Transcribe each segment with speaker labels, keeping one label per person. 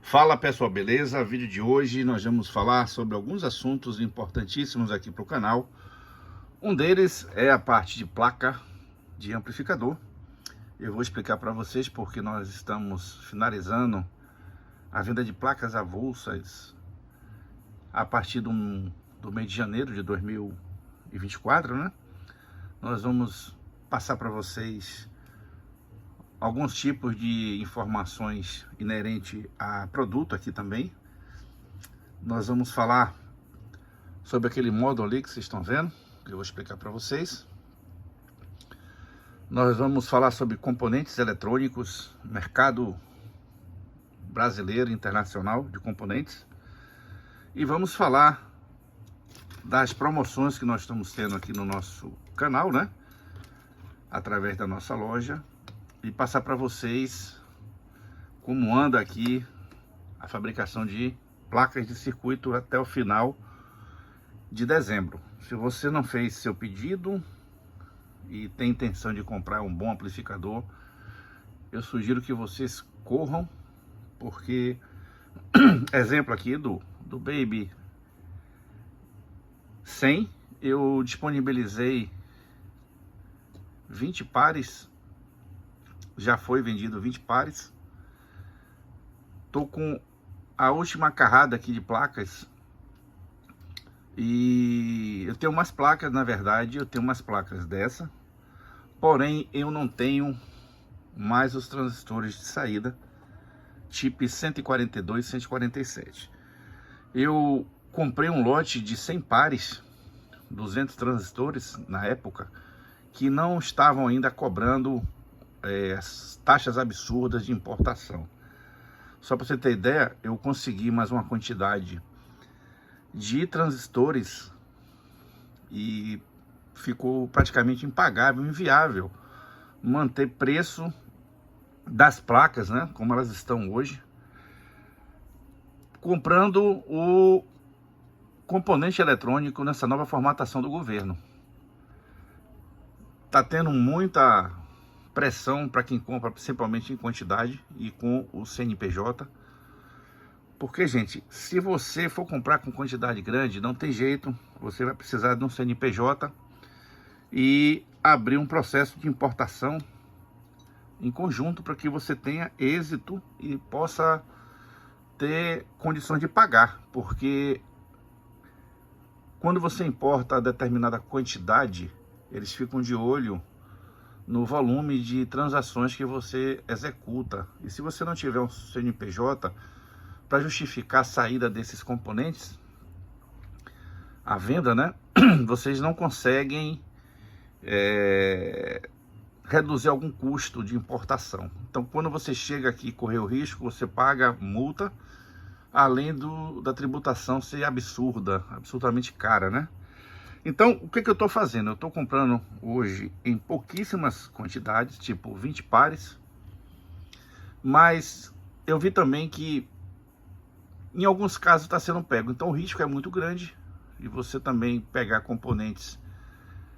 Speaker 1: Fala pessoal, beleza? Vídeo de hoje nós vamos falar sobre alguns assuntos importantíssimos aqui para o canal. Um deles é a parte de placa de amplificador. Eu vou explicar para vocês porque nós estamos finalizando a venda de placas avulsas a partir do mês de janeiro de 2024, né? Nós vamos passar para vocês alguns tipos de informações inerentes a produto aqui também. Nós vamos falar sobre aquele módulo ali que vocês estão vendo, que eu vou explicar para vocês. Nós vamos falar sobre componentes eletrônicos, mercado brasileiro e internacional de componentes. E vamos falar das promoções que nós estamos tendo aqui no nosso canal, né? Através da nossa loja. E passar para vocês como anda aqui a fabricação de placas de circuito até o final de dezembro. Se você não fez seu pedido e tem intenção de comprar um bom amplificador, eu sugiro que vocês corram, porque exemplo aqui do Baby 100, eu disponibilizei 20 pares. Já foi vendido 20 pares. Tô com a última carrada aqui de placas. E eu tenho umas placas, na verdade, eu tenho umas placas dessa. Porém, eu não tenho mais os transistores de saída tipo 142, 147. Eu comprei um lote de 100 pares, 200 transistores na época, que não estavam ainda cobrando as taxas absurdas de importação. Só para você ter ideia, eu consegui mais uma quantidade de transistores e ficou praticamente impagável, inviável manter preço das placas, né, como elas estão hoje, comprando o componente eletrônico nessa nova formatação do governo. Tá tendo muita pressão para quem compra, principalmente em quantidade e com o CNPJ. Porque, gente, se você for comprar com quantidade grande, não tem jeito, você vai precisar de um CNPJ e abrir um processo de importação em conjunto para que você tenha êxito e possa ter condições de pagar. Porque quando você importa determinada quantidade, eles ficam de olho no volume de transações que você executa. E se você não tiver um CNPJ para justificar a saída desses componentes, a venda, né? Vocês não conseguem reduzir algum custo de importação. Então, quando você chega aqui e correr o risco, você paga multa, além da tributação ser absurda, absurdamente cara, né? Então, o que eu estou fazendo? Eu estou comprando hoje em pouquíssimas quantidades, tipo 20 pares. Mas eu vi também que em alguns casos está sendo pego. Então o risco é muito grande. E você também pegar componentes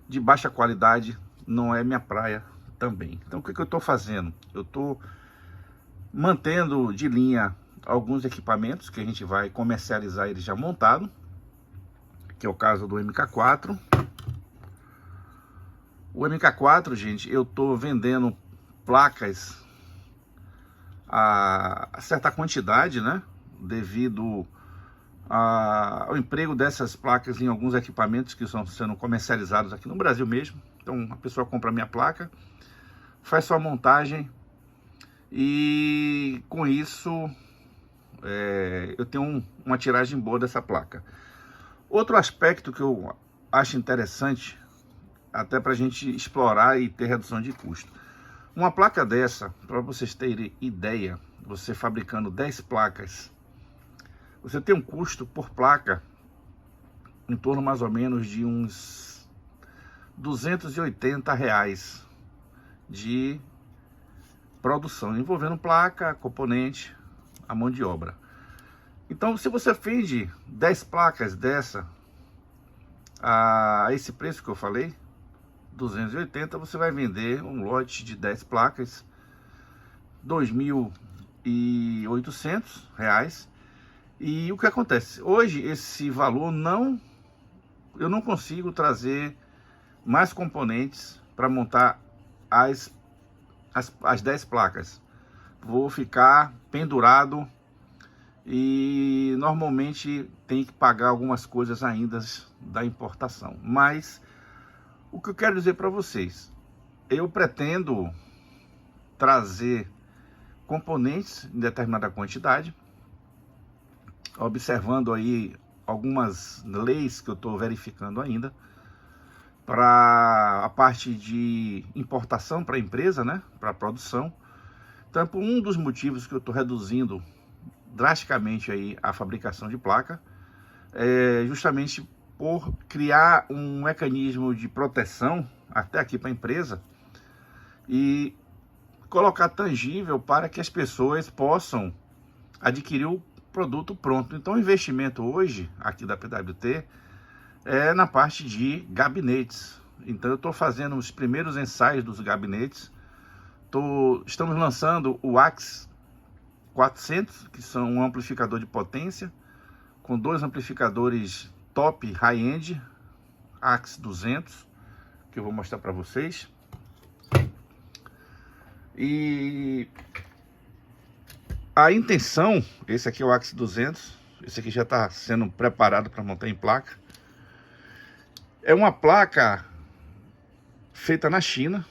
Speaker 1: de baixa qualidade não é minha praia também. Então o que eu estou fazendo? Eu estou mantendo de linha alguns equipamentos que a gente vai comercializar eles já montado, que é o caso do MK4. O MK4, gente, eu tô vendendo placas a certa quantidade, né? Devido ao emprego dessas placas em alguns equipamentos que estão sendo comercializados aqui no Brasil mesmo. Então a pessoa compra a minha placa, faz sua montagem e com isso eu tenho uma tiragem boa dessa placa. Outro aspecto que eu acho interessante, até para a gente explorar e ter redução de custo. Uma placa dessa, para vocês terem ideia, você fabricando 10 placas, você tem um custo por placa em torno mais ou menos de uns R$280 de produção, envolvendo placa, componente, a mão de obra. Então, se você vende 10 placas dessa a esse preço que eu falei, 280, você vai vender um lote de 10 placas, R$ R$ 1.800. E o que acontece? Hoje esse valor eu não consigo trazer mais componentes para montar as 10 placas. Vou ficar pendurado e normalmente tem que pagar algumas coisas ainda da importação. Mas o que eu quero dizer para vocês, eu pretendo trazer componentes em determinada quantidade, observando aí algumas leis que eu estou verificando ainda, para a parte de importação para a empresa, né, para a produção. Então, por um dos motivos que eu estou reduzindo drasticamente aí a fabricação de placa, é justamente por criar um mecanismo de proteção até aqui para a empresa e colocar tangível para que as pessoas possam adquirir o produto pronto. Então, o investimento hoje aqui da PWT é na parte de gabinetes. Então, eu estou fazendo os primeiros ensaios dos gabinetes. Estamos lançando o AX 400, que são um amplificador de potência, com 2 amplificadores top high-end, AX 200, que eu vou mostrar para vocês. E a intenção, esse aqui é o AX 200, esse aqui já está sendo preparado para montar em placa. É uma placa feita na China,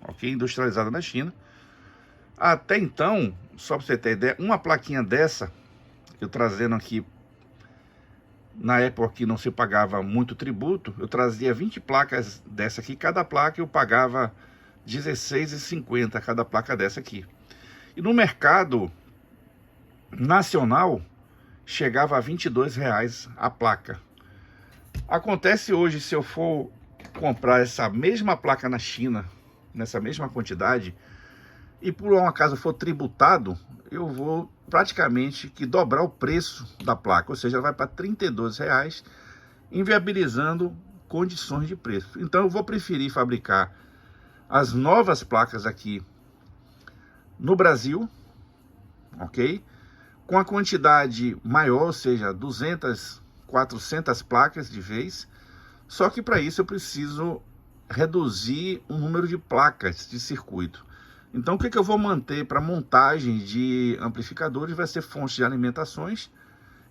Speaker 1: ok? Industrializada na China. Até então, só para você ter ideia, uma plaquinha dessa, eu trazendo aqui, na época que não se pagava muito tributo, eu trazia 20 placas dessa aqui, cada placa eu pagava R$16,50 cada placa dessa aqui. E no mercado nacional, chegava a R$22 a placa. Acontece hoje, se eu for comprar essa mesma placa na China, nessa mesma quantidade, e por um acaso for tributado, eu vou praticamente que dobrar o preço da placa, ou seja, vai para R$32, inviabilizando condições de preço. Então eu vou preferir fabricar as novas placas aqui no Brasil, ok? Com a quantidade maior, ou seja, 200, 400 placas de vez. Só que para isso eu preciso reduzir o número de placas de circuito. Então o que eu vou manter para montagem de amplificadores vai ser fontes de alimentações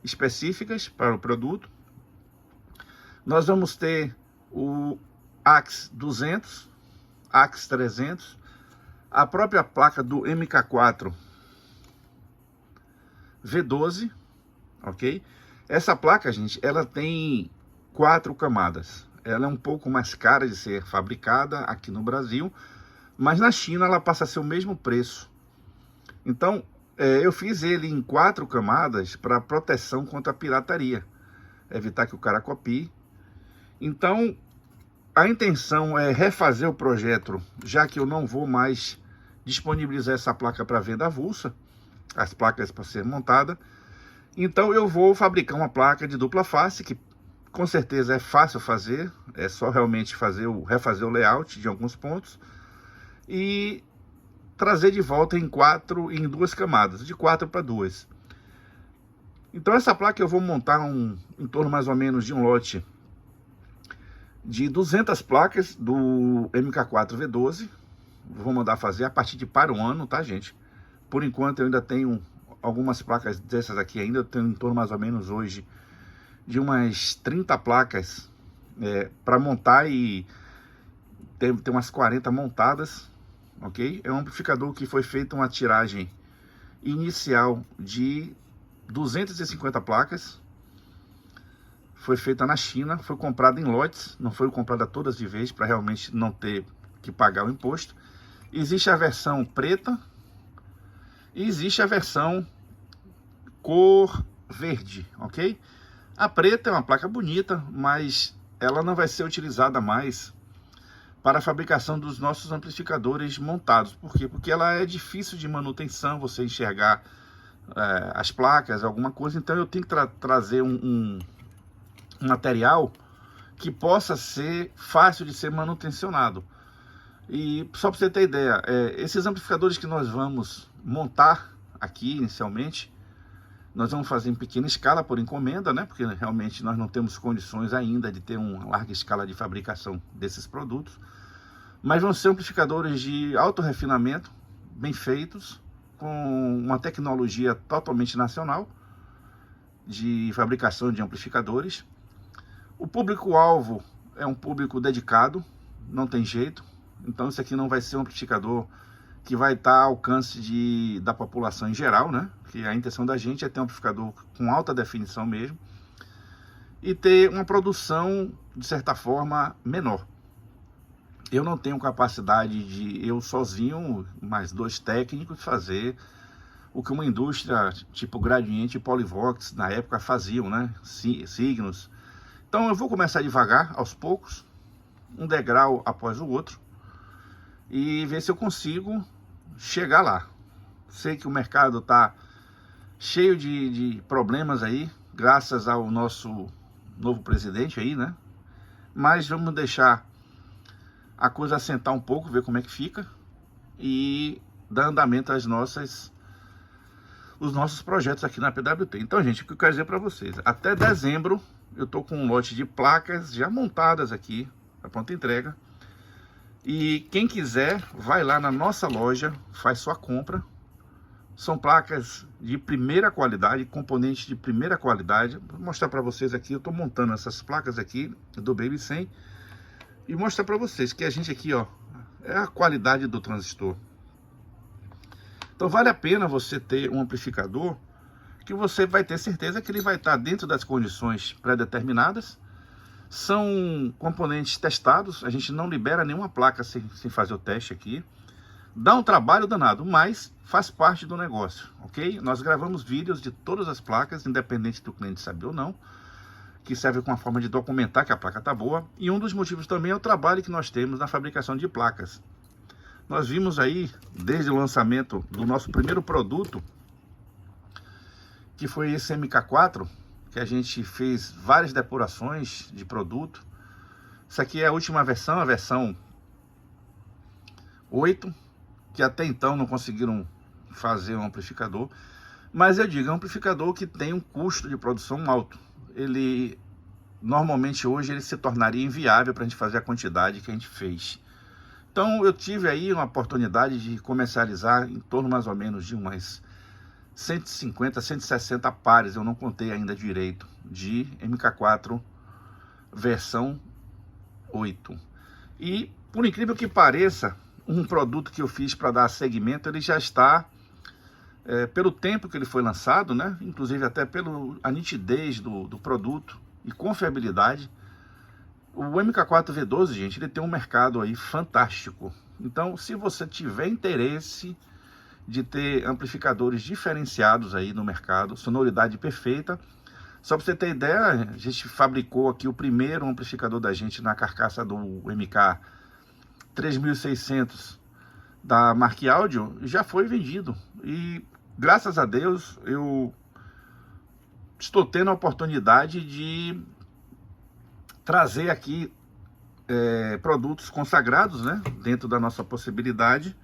Speaker 1: específicas para o produto. Nós vamos ter o AX 200, AX 300, a própria placa do MK4 V12, ok? Essa placa, gente, ela tem 4 camadas. Ela é um pouco mais cara de ser fabricada aqui no Brasil, mas na China ela passa a ser o mesmo preço. Então, eu fiz ele em 4 camadas para proteção contra a pirataria, evitar que o cara copie. Então, a intenção é refazer o projeto, já que eu não vou mais disponibilizar essa placa para venda avulsa, as placas para ser montada. Então eu vou fabricar uma placa de dupla face, que com certeza é fácil fazer, é só realmente refazer o layout de alguns pontos e trazer de volta em 2 camadas, de 4 para 2. Então essa placa eu vou montar em torno mais ou menos de um lote de 200 placas do MK4 V12. Vou mandar fazer a partir de para um ano, tá, gente? Por enquanto eu ainda tenho algumas placas dessas aqui ainda, eu tenho em torno mais ou menos hoje de umas 30 placas para montar, e tem umas 40 montadas, ok? É um amplificador que foi feito uma tiragem inicial de 250 placas, foi feita na China, foi comprada em lotes, não foi comprada todas de vez, para realmente não ter que pagar o imposto. Existe a versão preta e existe a versão cor verde, ok? A preta é uma placa bonita, mas ela não vai ser utilizada mais para a fabricação dos nossos amplificadores montados. Por quê? Porque ela é difícil de manutenção, você enxergar as placas, alguma coisa. Então eu tenho que trazer um material que possa ser fácil de ser manutencionado. E só para você ter ideia, esses amplificadores que nós vamos montar aqui inicialmente. Nós vamos fazer em pequena escala por encomenda, né? Porque realmente nós não temos condições ainda de ter uma larga escala de fabricação desses produtos. Mas vão ser amplificadores de alto refinamento, bem feitos, com uma tecnologia totalmente nacional de fabricação de amplificadores. O público-alvo é um público dedicado, não tem jeito. Então isso aqui não vai ser um amplificador que vai estar ao alcance da população em geral, né? Que a intenção da gente é ter um amplificador com alta definição mesmo e ter uma produção, de certa forma, menor. Eu não tenho capacidade de, eu sozinho, mais 2 técnicos, fazer o que uma indústria tipo Gradiente e Polivox na época faziam, né? Signos. Então eu vou começar devagar, aos poucos, um degrau após o outro, e ver se eu consigo chegar lá. Sei que o mercado está cheio de problemas aí, graças ao nosso novo presidente aí, né? Mas vamos deixar a coisa assentar um pouco, ver como é que fica e dar andamento os nossos projetos aqui na PWT. Então, gente, o que eu quero dizer para vocês, até dezembro eu tô com um lote de placas já montadas aqui, a pronta entrega. E quem quiser, vai lá na nossa loja, faz sua compra. São placas de primeira qualidade, componentes de primeira qualidade. Vou mostrar para vocês aqui, eu estou montando essas placas aqui do Baby 100. E mostrar para vocês que a gente aqui, ó, é a qualidade do transistor. Então vale a pena você ter um amplificador que você vai ter certeza que ele vai estar dentro das condições pré-determinadas. São componentes testados, a gente não libera nenhuma placa sem fazer o teste aqui. Dá um trabalho danado, mas faz parte do negócio, ok? Nós gravamos vídeos de todas as placas, independente do cliente saber ou não, que serve como uma forma de documentar que a placa está boa. E um dos motivos também é o trabalho que nós temos na fabricação de placas. Nós vimos aí, desde o lançamento do nosso primeiro produto, que foi esse MK4, que a gente fez várias depurações de produto. Isso aqui é a última versão, a versão 8, que até então não conseguiram fazer um amplificador. Mas eu digo, é um amplificador que tem um custo de produção alto. Ele, normalmente hoje, ele se tornaria inviável para a gente fazer a quantidade que a gente fez. Então eu tive aí uma oportunidade de comercializar em torno mais ou menos de umas 150, 160 pares, eu não contei ainda direito, de MK4 versão 8. E, por incrível que pareça, um produto que eu fiz para dar segmento, ele já está, pelo tempo que ele foi lançado, né? Inclusive até pela nitidez do produto e confiabilidade. O MK4 V12, gente, ele tem um mercado aí fantástico. Então, se você tiver interesse de ter amplificadores diferenciados aí no mercado, sonoridade perfeita. Só para você ter ideia, a gente fabricou aqui o primeiro amplificador da gente na carcaça do MK 3600 da Mark Audio, já foi vendido. E graças a Deus eu estou tendo a oportunidade de trazer aqui produtos consagrados, né, dentro da nossa possibilidade,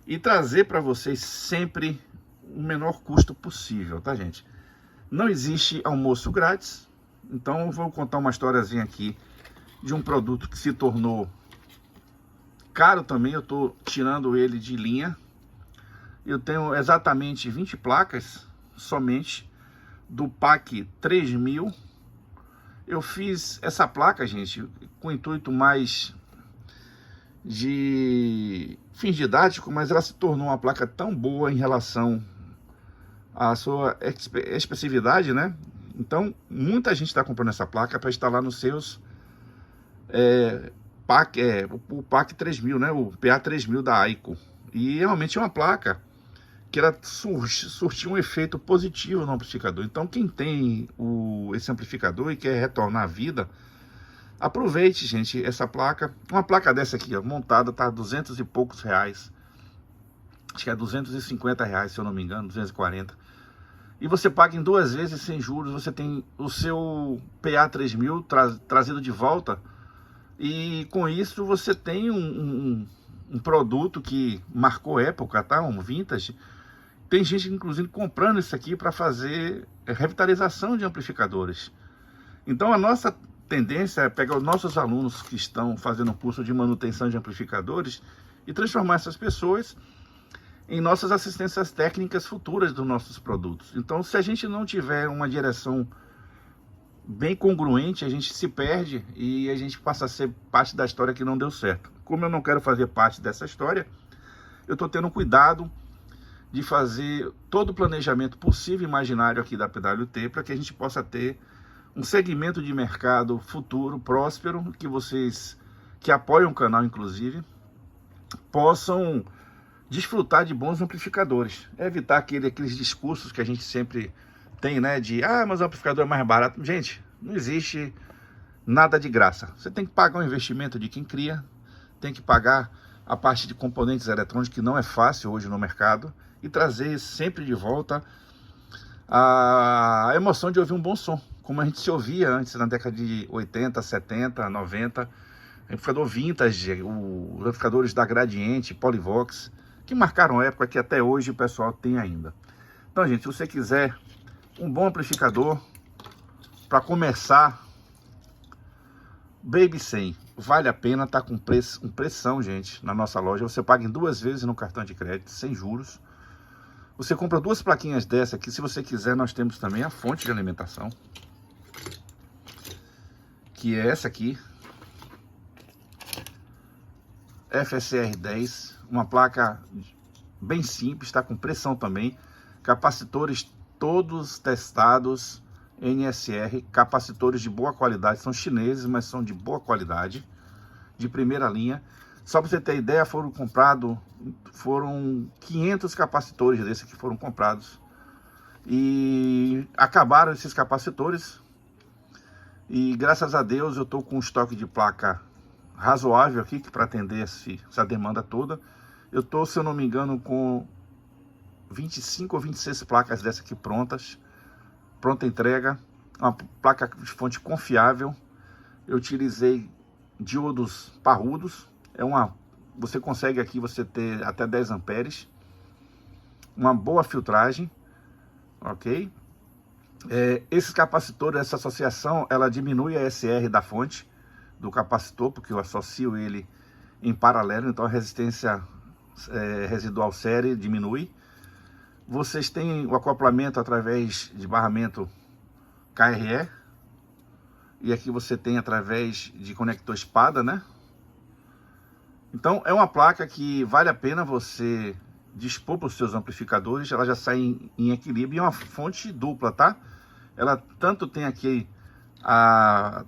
Speaker 1: e trazer para vocês sempre o menor custo possível, tá, gente? Não existe almoço grátis, então eu vou contar uma historiazinha aqui de um produto que se tornou caro também. Eu estou tirando ele de linha. Eu tenho exatamente 20 placas somente do PAC 3000. Eu fiz essa placa, gente, com o intuito mais de fins didáticos, mas ela se tornou uma placa tão boa em relação à sua expressividade, né? Então, muita gente está comprando essa placa para instalar nos seus o PAC 3000, né? O PA 3000 da Aico. E realmente é uma placa que ela surtiu um efeito positivo no amplificador. Então, quem tem esse amplificador e quer retornar à vida, aproveite, gente, essa placa. Uma placa dessa aqui, ó, montada, tá 200 e poucos reais. Acho que é 250 reais, se eu não me engano, 240. E você paga em 2 vezes sem juros. Você tem o seu PA 3000 trazido de volta. E com isso você tem um produto que marcou época, tá? Um vintage, tem gente, inclusive, comprando isso aqui para fazer revitalização de amplificadores. Então, a nossa tendência é pegar os nossos alunos que estão fazendo um curso de manutenção de amplificadores e transformar essas pessoas em nossas assistências técnicas futuras dos nossos produtos. Então, se a gente não tiver uma direção bem congruente, a gente se perde e a gente passa a ser parte da história que não deu certo. Como eu não quero fazer parte dessa história, eu estou tendo cuidado de fazer todo o planejamento possível e imaginário aqui da PWT para que a gente possa ter um segmento de mercado futuro, próspero, que vocês que apoiam o canal, inclusive, possam desfrutar de bons amplificadores. Evitar aqueles discursos que a gente sempre tem, né? De, mas o amplificador é mais barato. Gente, não existe nada de graça. Você tem que pagar o investimento de quem cria, tem que pagar a parte de componentes eletrônicos, que não é fácil hoje no mercado, e trazer sempre de volta a emoção de ouvir um bom som, como a gente se ouvia antes, na década de 80, 70, 90, amplificador vintage, os amplificadores da Gradiente, Polivox, que marcaram época que até hoje o pessoal tem ainda. Então, gente, se você quiser um bom amplificador para começar, Baby 100, vale a pena, tá com um pressão, gente, na nossa loja. Você paga em 2 vezes no cartão de crédito, sem juros. Você compra 2 plaquinhas dessa aqui. Se você quiser, nós temos também a fonte de alimentação, que é essa aqui, FSR 10, uma placa bem simples, está com pressão também, capacitores todos testados, NSR, capacitores de boa qualidade, são chineses, mas são de boa qualidade, de primeira linha. Só para você ter ideia, foram 500 capacitores desses que foram comprados, e acabaram esses capacitores, e graças a Deus eu estou com um estoque de placa razoável aqui, que para atender essa demanda toda. Eu estou, se eu não me engano, com 25 ou 26 placas dessas aqui prontas, pronta entrega, uma placa de fonte confiável. Eu utilizei diodos parrudos, você consegue aqui você ter até 10 amperes, uma boa filtragem, ok? Esses capacitores, essa associação, ela diminui a SR da fonte do capacitor, porque eu associo ele em paralelo, então a resistência residual série diminui. Vocês têm o acoplamento através de barramento KRE, e aqui você tem através de conector espada, né? Então é uma placa que vale a pena você dispor para os seus amplificadores. Ela já sai em equilíbrio, e é uma fonte dupla, tá? Ela tanto tem aqui a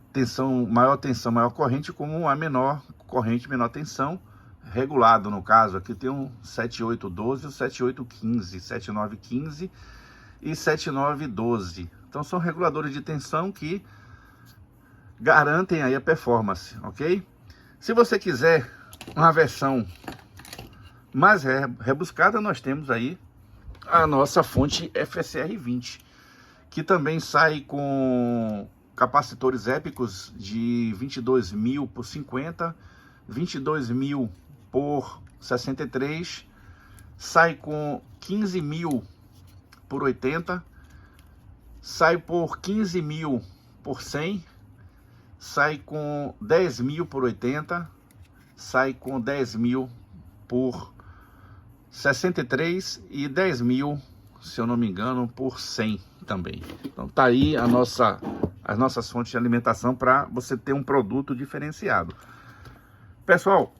Speaker 1: maior tensão, maior corrente, como a menor corrente, menor tensão, regulado no caso. Aqui tem um 7812, o 7815, 7915 e 7912. Então são reguladores de tensão que garantem aí a performance, ok? Se você quiser uma versão mais rebuscada, nós temos aí a nossa fonte FSR 20, que também sai com capacitores épicos de 22.000 por 50, 22.000 por 63, sai com 15.000 por 80, sai por 15.000 por 100, sai com 10.000 por 80, sai com 10.000 por 63 e 10.000, se eu não me engano, por 100 também. Então tá aí as nossas fontes de alimentação para você ter um produto diferenciado. Pessoal,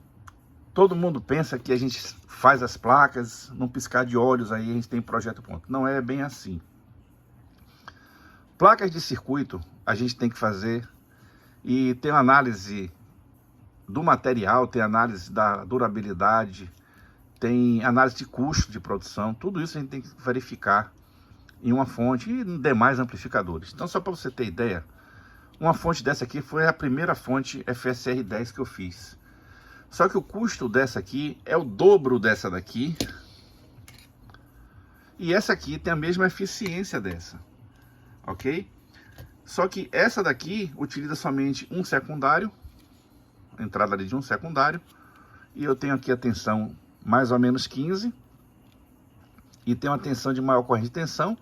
Speaker 1: todo mundo pensa que a gente faz as placas, num piscar de olhos aí a gente tem projeto pronto. Não é bem assim. Placas de circuito a gente tem que fazer, e tem uma análise do material, tem análise da durabilidade, tem análise de custo de produção. Tudo isso a gente tem que verificar em uma fonte e em demais amplificadores. Então, só para você ter ideia, uma fonte dessa aqui foi a primeira fonte FSR 10 que eu fiz. Só que o custo dessa aqui é o dobro dessa daqui, e essa aqui tem a mesma eficiência dessa, ok? Só que essa daqui utiliza somente um secundário, a entrada ali de um secundário, e eu tenho aqui a tensão mais ou menos 15, e tem uma tensão de maior corrente de tensão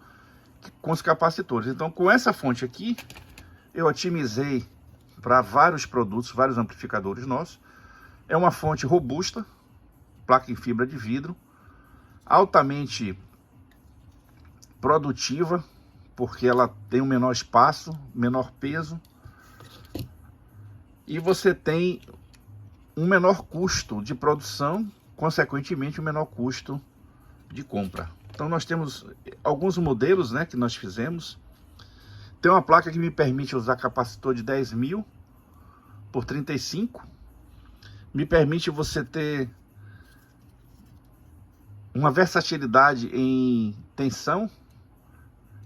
Speaker 1: com os capacitores. Então, com essa fonte aqui, eu otimizei para vários produtos, vários amplificadores nossos. É uma fonte robusta, placa em fibra de vidro, altamente produtiva, porque ela tem um menor espaço, menor peso, e você tem um menor custo de produção, consequentemente um menor custo de compra. Então nós temos alguns modelos, né, que nós fizemos. Tem uma placa que me permite usar capacitor de 10.000 por 35. Me permite você ter uma versatilidade em tensão.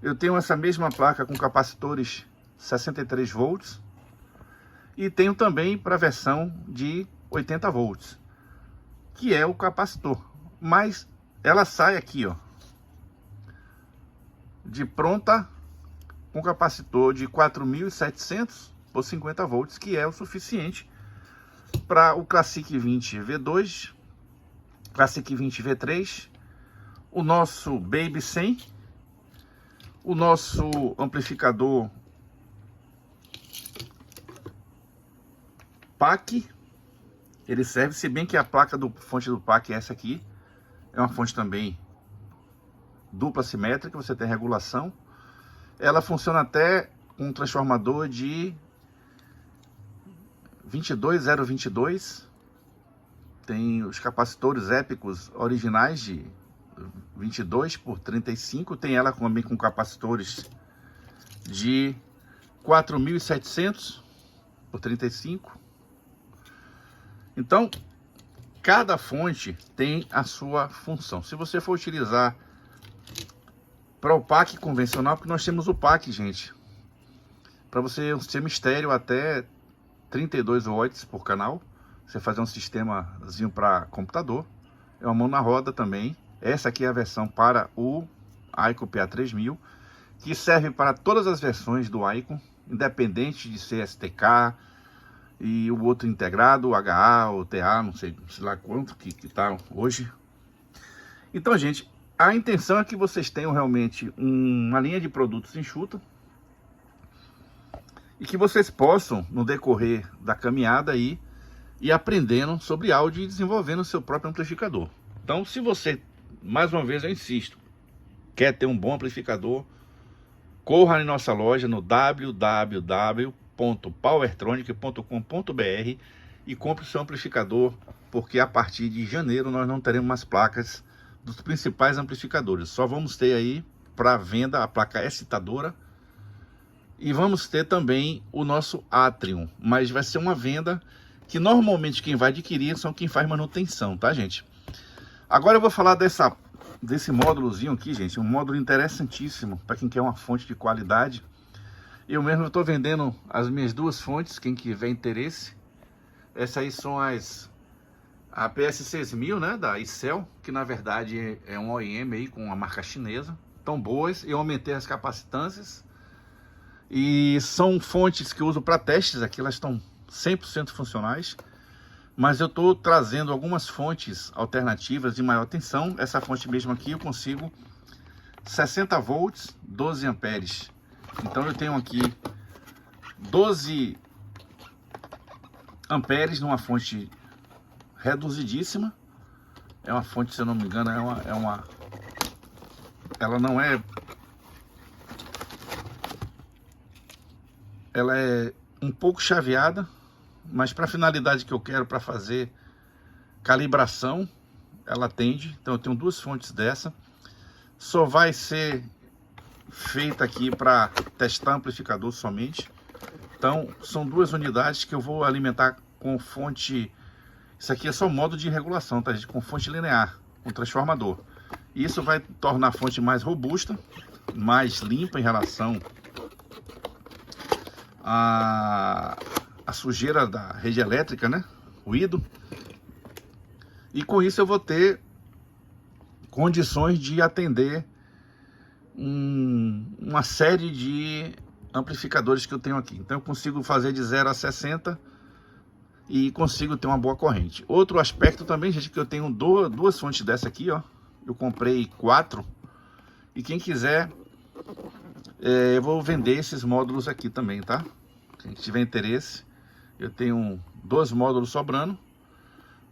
Speaker 1: Eu tenho essa mesma placa com capacitores 63 volts. E tenho também para a versão de 80 volts, que é o capacitor. Mas ela sai aqui, ó, de pronta, com capacitor de 4.700 por 50 volts, que é o suficiente para o Classic 20 V2, Classic 20 V3, o nosso Baby 100, o nosso amplificador PAC. Ele serve, se bem que a placa do fonte do PAC é essa aqui, é uma fonte também dupla simétrica, você tem regulação. Ela funciona até com um transformador de 22,022. Tem os capacitores épicos originais de 22 por 35. Tem ela também com capacitores de 4.700 por 35. Então, cada fonte tem a sua função. Se você for utilizar para o PAC convencional, porque nós temos o PAC, gente, para você um sistema estéreo até 32 watts por canal, você fazer um sistemazinho para computador, é uma mão na roda também. Essa aqui é a versão para o Icon PA3000, que serve para todas as versões do Icon, independente de ser STK e o outro integrado, o HA ou TA, não sei lá quanto que tá hoje. Então, gente, a intenção é que vocês tenham realmente uma linha de produtos enxuta e que vocês possam, no decorrer da caminhada aí, ir aprendendo sobre áudio e desenvolvendo o seu próprio amplificador. Então, se você, mais uma vez eu insisto, quer ter um bom amplificador, corra em nossa loja no www.powertronic.com.br e compre o seu amplificador, porque a partir de janeiro nós não teremos mais placas dos principais amplificadores. Só vamos ter aí para venda a placa excitadora e vamos ter também o nosso Atrium, mas vai ser uma venda que normalmente quem vai adquirir são quem faz manutenção, tá, gente? Agora eu vou falar desse módulozinho aqui, gente, um módulo interessantíssimo para quem quer uma fonte de qualidade. Eu mesmo estou vendendo as minhas duas fontes, quem tiver interesse. Essas aí são a PS6000, né, da Icel, que na verdade é um OEM aí com a marca chinesa. Tão boas, eu aumentei as capacitâncias. E são fontes que eu uso para testes aqui, elas estão 100% funcionais. Mas eu estou trazendo algumas fontes alternativas de maior tensão. Essa fonte mesmo aqui eu consigo 60 volts, 12 amperes. Então eu tenho aqui 12 amperes numa fonte reduzidíssima. É uma fonte, se eu não me engano, ela não é... Ela é um pouco chaveada, mas para a finalidade que eu quero, para fazer calibração, ela atende. Então eu tenho duas fontes dessa. Só vai ser feita aqui para testar amplificador somente. Então são duas unidades que eu vou alimentar com fonte. Isso aqui é só modo de regulação, tá, gente? Com fonte linear, com transformador. Isso vai tornar a fonte mais robusta, mais limpa em relação a sujeira da rede elétrica, né? Ruído. E com isso eu vou ter condições de atender uma série de amplificadores que eu tenho aqui. Então eu consigo fazer de 0 a 60 e consigo ter uma boa corrente. Outro aspecto também, gente, que eu tenho duas fontes dessa aqui, ó, eu comprei 4. E quem quiser, eu vou vender esses módulos aqui também, tá? Quem tiver interesse, eu tenho 2 módulos sobrando,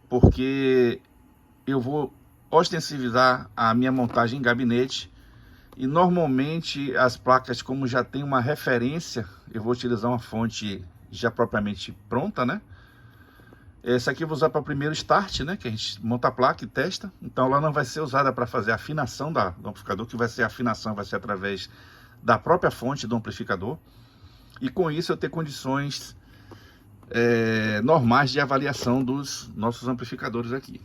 Speaker 1: porque eu vou ostensivizar a minha montagem em gabinete. E normalmente as placas, como já tem uma referência, eu vou utilizar uma fonte já propriamente pronta, né? Essa aqui eu vou usar para o primeiro start, né? Que a gente monta a placa e testa. Então ela não vai ser usada para fazer a afinação do amplificador, que vai ser a afinação, vai ser através da própria fonte do amplificador. E com isso eu ter condições normais de avaliação dos nossos amplificadores aqui.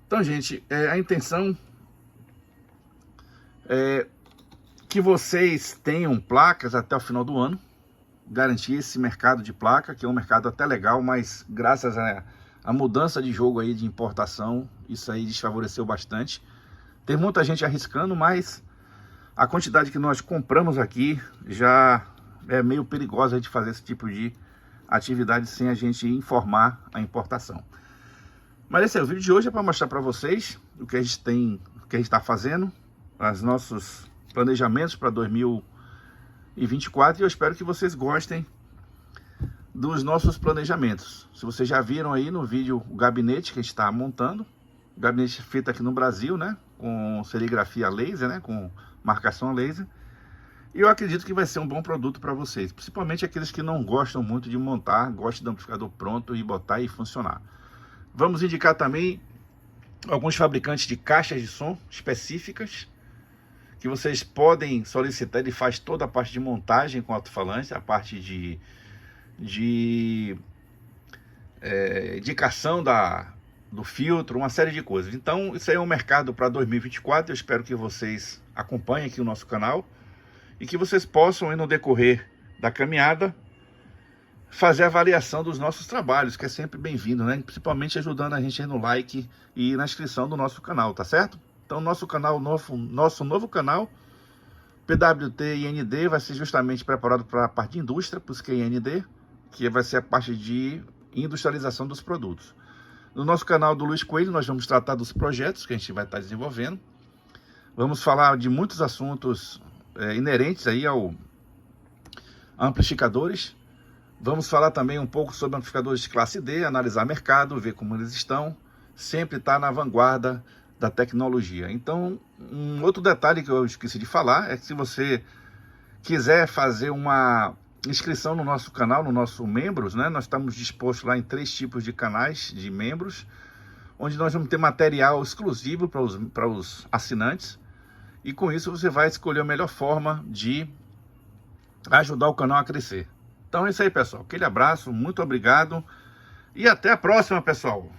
Speaker 1: Então, gente, a intenção é que vocês tenham placas até o final do ano, garantir esse mercado de placa, que é um mercado até legal, mas graças à mudança de jogo aí de importação, isso aí desfavoreceu bastante. Tem muita gente arriscando, mas a quantidade que nós compramos aqui já é meio perigosa de fazer esse tipo de atividade sem a gente informar a importação. Mas esse é o vídeo de hoje, é para mostrar para vocês o que a gente tem, o que a gente está fazendo, os nossos planejamentos para 2024, e eu espero que vocês gostem dos nossos planejamentos. Se vocês já viram aí no vídeo o gabinete que a gente está montando, o gabinete feito aqui no Brasil, né, com serigrafia laser, né, com marcação laser, e eu acredito que vai ser um bom produto para vocês, principalmente aqueles que não gostam muito de montar, gostam do amplificador pronto e botar e funcionar. Vamos indicar também alguns fabricantes de caixas de som específicas, que vocês podem solicitar. Ele faz toda a parte de montagem com alto-falante, a parte de indicação do filtro, uma série de coisas. Então isso aí é um mercado para 2024, eu espero que vocês acompanhem aqui o nosso canal e que vocês possam, aí, no decorrer da caminhada, fazer a avaliação dos nossos trabalhos, que é sempre bem-vindo, né? Principalmente ajudando a gente aí no like e na inscrição do nosso canal, tá certo? Então, nosso novo canal, PWT IND, vai ser justamente preparado para a parte de indústria, por isso que é IND, que vai ser a parte de industrialização dos produtos. No nosso canal do Luiz Coelho, nós vamos tratar dos projetos que a gente vai estar desenvolvendo. Vamos falar de muitos assuntos inerentes aí a amplificadores. Vamos falar também um pouco sobre amplificadores de classe D, analisar mercado, ver como eles estão, sempre estar na vanguarda da tecnologia. Então, um outro detalhe que eu esqueci de falar é que se você quiser fazer uma inscrição no nosso canal, no nosso membros, né, nós estamos dispostos lá em 3 tipos de canais de membros, onde nós vamos ter material exclusivo para os assinantes, e com isso você vai escolher a melhor forma de ajudar o canal a crescer. Então é isso aí, pessoal. Aquele abraço, muito obrigado e até a próxima, pessoal.